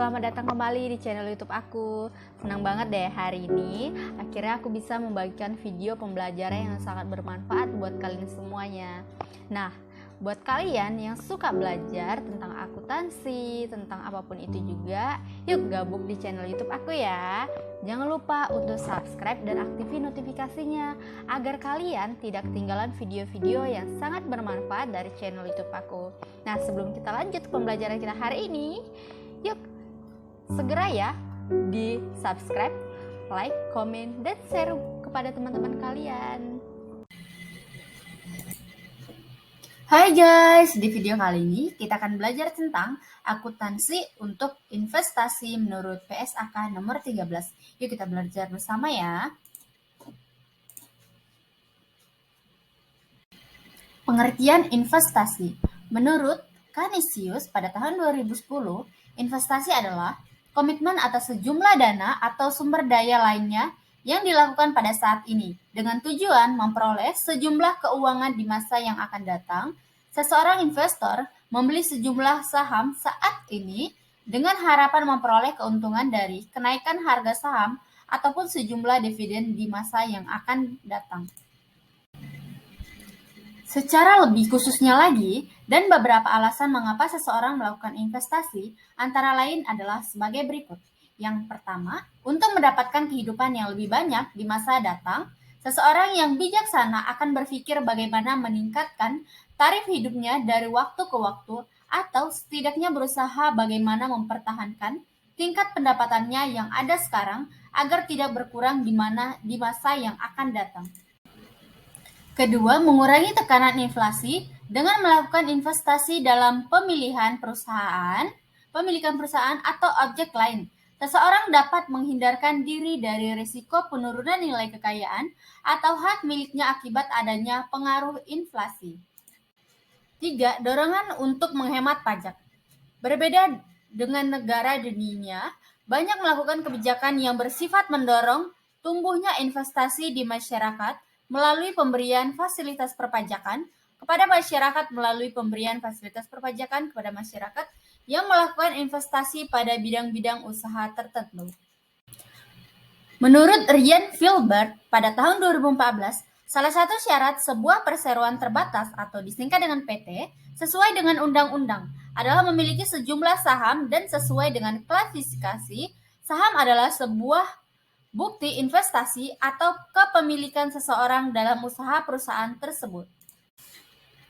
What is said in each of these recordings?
selamat datang kembali di channel YouTube aku. Senang banget deh hari ini akhirnya aku bisa membagikan video pembelajaran yang sangat bermanfaat buat kalian semuanya. Nah, buat kalian yang suka belajar tentang akuntansi, tentang apapun itu juga, yuk gabung di channel YouTube aku ya. Jangan lupa untuk subscribe dan aktifin notifikasinya agar kalian tidak ketinggalan video-video yang sangat bermanfaat dari channel YouTube aku. Nah, sebelum kita lanjut ke pembelajaran kita hari ini, yuk segera ya di subscribe, like, komen, dan share kepada teman-teman kalian. Hai guys, di video kali ini kita akan belajar tentang akuntansi untuk investasi menurut PSAK nomor 13. Yuk kita belajar bersama ya. Pengertian investasi. Menurut Canisius pada tahun 2010, investasi adalah komitmen atas sejumlah dana atau sumber daya lainnya yang dilakukan pada saat ini dengan tujuan memperoleh sejumlah keuangan di masa yang akan datang. Seseorang investor membeli sejumlah saham saat ini dengan harapan memperoleh keuntungan dari kenaikan harga saham ataupun sejumlah dividen di masa yang akan datang. Secara lebih khususnya lagi, dan beberapa alasan mengapa seseorang melakukan investasi antara lain adalah sebagai berikut. Yang pertama, untuk mendapatkan kehidupan yang lebih banyak di masa datang, seseorang yang bijaksana akan berpikir bagaimana meningkatkan tarif hidupnya dari waktu ke waktu atau setidaknya berusaha bagaimana mempertahankan tingkat pendapatannya yang ada sekarang agar tidak berkurang di masa yang akan datang. Kedua, mengurangi tekanan inflasi dengan melakukan investasi dalam pemilikan perusahaan atau objek lain. Seseorang dapat menghindarkan diri dari risiko penurunan nilai kekayaan atau hak miliknya akibat adanya pengaruh inflasi. 3. Dorongan untuk menghemat pajak. Berbeda dengan negara dunia, banyak melakukan kebijakan yang bersifat mendorong tumbuhnya investasi di masyarakat melalui pemberian fasilitas perpajakan kepada masyarakat yang melakukan investasi pada bidang-bidang usaha tertentu. Menurut Ryan Filbert pada tahun 2014, salah satu syarat sebuah perseroan terbatas atau disingkat dengan PT sesuai dengan undang-undang adalah memiliki sejumlah saham dan sesuai dengan klasifikasi, saham adalah sebuah bukti investasi atau kepemilikan seseorang dalam usaha perusahaan tersebut.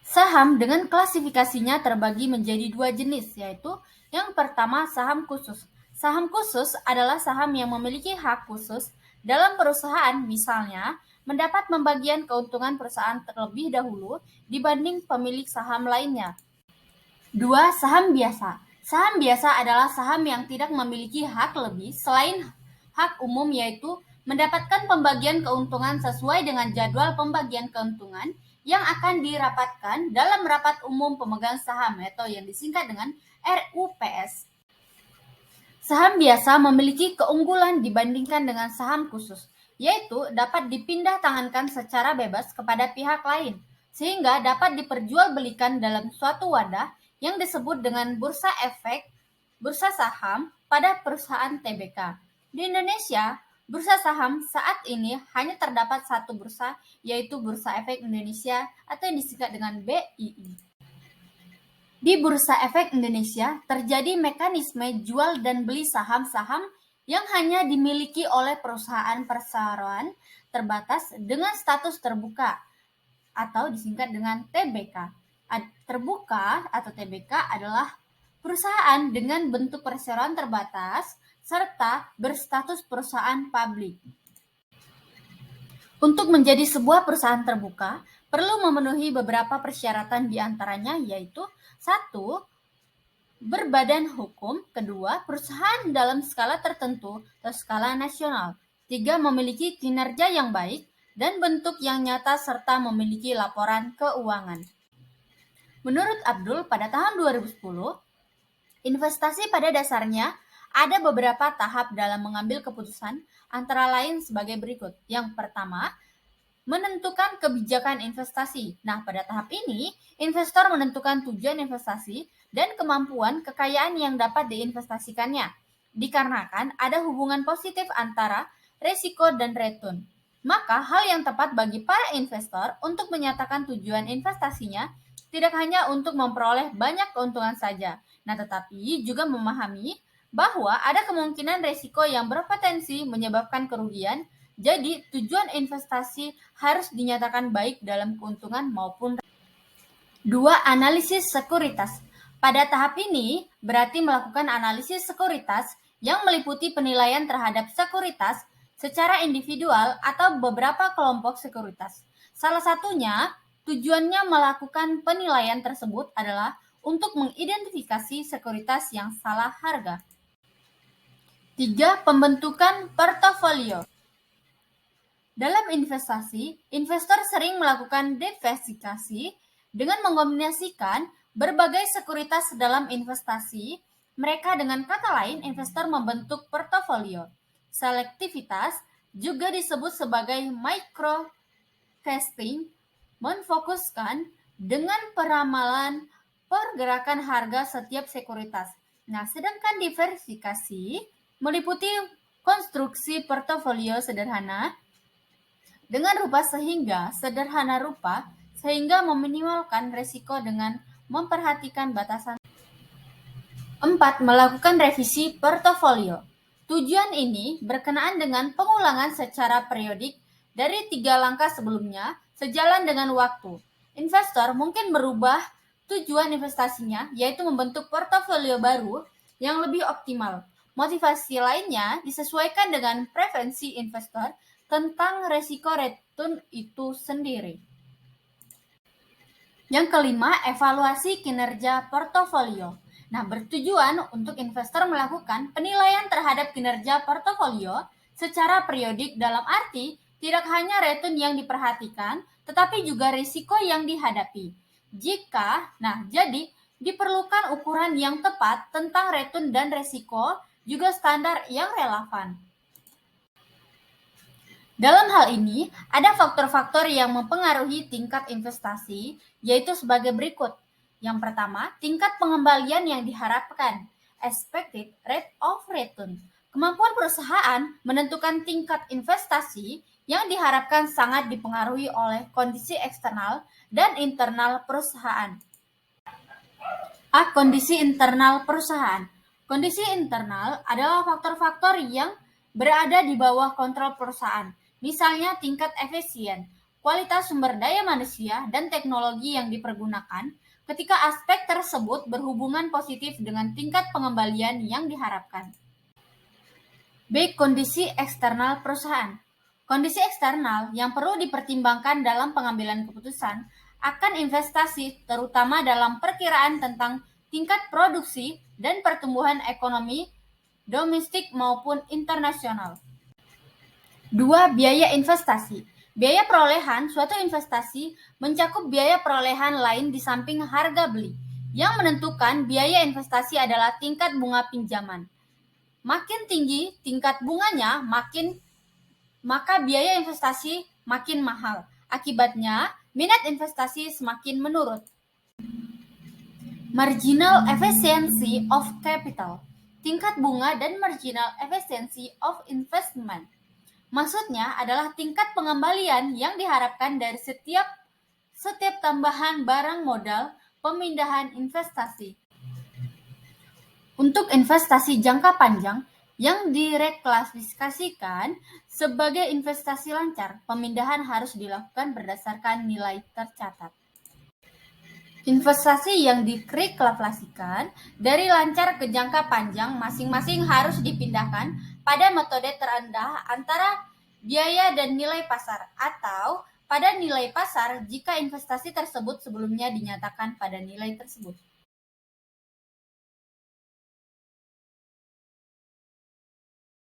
Saham dengan klasifikasinya terbagi menjadi dua jenis, yaitu yang pertama saham khusus. Saham khusus adalah saham yang memiliki hak khusus dalam perusahaan, misalnya mendapat pembagian keuntungan perusahaan terlebih dahulu dibanding pemilik saham lainnya. 2. Saham biasa. Saham biasa adalah saham yang tidak memiliki hak lebih selain hak umum, yaitu mendapatkan pembagian keuntungan sesuai dengan jadwal pembagian keuntungan yang akan dirapatkan dalam rapat umum pemegang saham atau yang disingkat dengan RUPS. Saham biasa memiliki keunggulan dibandingkan dengan saham khusus, yaitu dapat dipindah tangankan secara bebas kepada pihak lain, sehingga dapat diperjualbelikan dalam suatu wadah yang disebut dengan bursa saham pada perusahaan TBK. Di Indonesia, bursa saham saat ini hanya terdapat satu bursa, yaitu Bursa Efek Indonesia atau yang disingkat dengan BII. Di Bursa Efek Indonesia, terjadi mekanisme jual dan beli saham-saham yang hanya dimiliki oleh perusahaan perseroan terbatas dengan status terbuka atau disingkat dengan TBK. Terbuka atau TBK adalah perusahaan dengan bentuk perseroan terbatas serta berstatus perusahaan publik. Untuk menjadi sebuah perusahaan terbuka, perlu memenuhi beberapa persyaratan diantaranya, yaitu 1. Berbadan hukum. 2. Perusahaan dalam skala tertentu atau skala nasional. 3. Memiliki kinerja yang baik dan bentuk yang nyata serta memiliki laporan keuangan. Menurut Abdul pada tahun 2010, investasi pada dasarnya ada beberapa tahap dalam mengambil keputusan, antara lain sebagai berikut. Yang pertama, menentukan kebijakan investasi. Nah, pada tahap ini, investor menentukan tujuan investasi dan kemampuan kekayaan yang dapat diinvestasikannya. dikarenakan ada hubungan positif antara resiko dan return. Maka hal yang tepat bagi para investor untuk menyatakan tujuan investasinya tidak hanya untuk memperoleh banyak keuntungan saja, tetapi juga memahami bahwa ada kemungkinan resiko yang berpotensi menyebabkan kerugian. Jadi, tujuan investasi harus dinyatakan baik dalam keuntungan maupun. 2. Analisis sekuritas. Pada tahap ini, berarti melakukan analisis sekuritas yang meliputi penilaian terhadap sekuritas secara individual atau beberapa kelompok sekuritas. Salah satunya, tujuannya melakukan penilaian tersebut adalah untuk mengidentifikasi sekuritas yang salah harga. 3. Pembentukan portofolio. Dalam investasi, investor sering melakukan diversifikasi dengan mengombinasikan berbagai sekuritas dalam investasi. Mereka, dengan kata lain, investor membentuk portofolio. Selektivitas juga disebut sebagai microvesting, memfokuskan dengan peramalan pergerakan harga setiap sekuritas. Sedangkan diversifikasi meliputi konstruksi portofolio sederhana dengan sederhana rupa sehingga meminimalkan risiko dengan memperhatikan batasan. 4. Melakukan revisi portofolio. Tujuan ini berkenaan dengan pengulangan secara periodik dari 3 langkah sebelumnya sejalan dengan waktu. Investor mungkin merubah tujuan investasinya, yaitu membentuk portofolio baru yang lebih optimal. Motivasi lainnya disesuaikan dengan preferensi investor tentang resiko return itu sendiri. Yang kelima, evaluasi kinerja portofolio. Bertujuan untuk investor melakukan penilaian terhadap kinerja portofolio secara periodik, dalam arti tidak hanya return yang diperhatikan, tetapi juga risiko yang dihadapi. Jadi diperlukan ukuran yang tepat tentang return dan risiko, juga standar yang relevan. Dalam hal ini, ada faktor-faktor yang mempengaruhi tingkat investasi, yaitu sebagai berikut. Yang pertama, tingkat pengembalian yang diharapkan, expected rate of return. Kemampuan perusahaan menentukan tingkat investasi yang diharapkan sangat dipengaruhi oleh kondisi eksternal dan internal perusahaan. Kondisi internal perusahaan. Kondisi internal adalah faktor-faktor yang berada di bawah kontrol perusahaan. Misalnya tingkat efisien, kualitas sumber daya manusia, dan teknologi yang dipergunakan. Ketika aspek tersebut berhubungan positif dengan tingkat pengembalian yang diharapkan. B. Kondisi eksternal perusahaan. Kondisi eksternal yang perlu dipertimbangkan dalam pengambilan keputusan akan investasi, terutama dalam perkiraan tentang tingkat produksi dan pertumbuhan ekonomi domestik maupun internasional. 2. Biaya investasi. Biaya perolehan suatu investasi mencakup biaya perolehan lain di samping harga beli. Yang menentukan biaya investasi adalah tingkat bunga pinjaman. Makin tinggi tingkat bunganya, maka biaya investasi makin mahal. Akibatnya, minat investasi semakin menurun. Marginal efficiency of capital. Tingkat bunga dan marginal efficiency of investment. Maksudnya adalah tingkat pengembalian yang diharapkan dari setiap tambahan barang modal pemindahan investasi. Untuk investasi jangka panjang yang direklasifikasikan sebagai investasi lancar, pemindahan harus dilakukan berdasarkan nilai tercatat. Investasi yang direklasifikasikan dari lancar ke jangka panjang masing-masing harus dipindahkan pada metode terendah antara biaya dan nilai pasar, atau pada nilai pasar jika investasi tersebut sebelumnya dinyatakan pada nilai tersebut.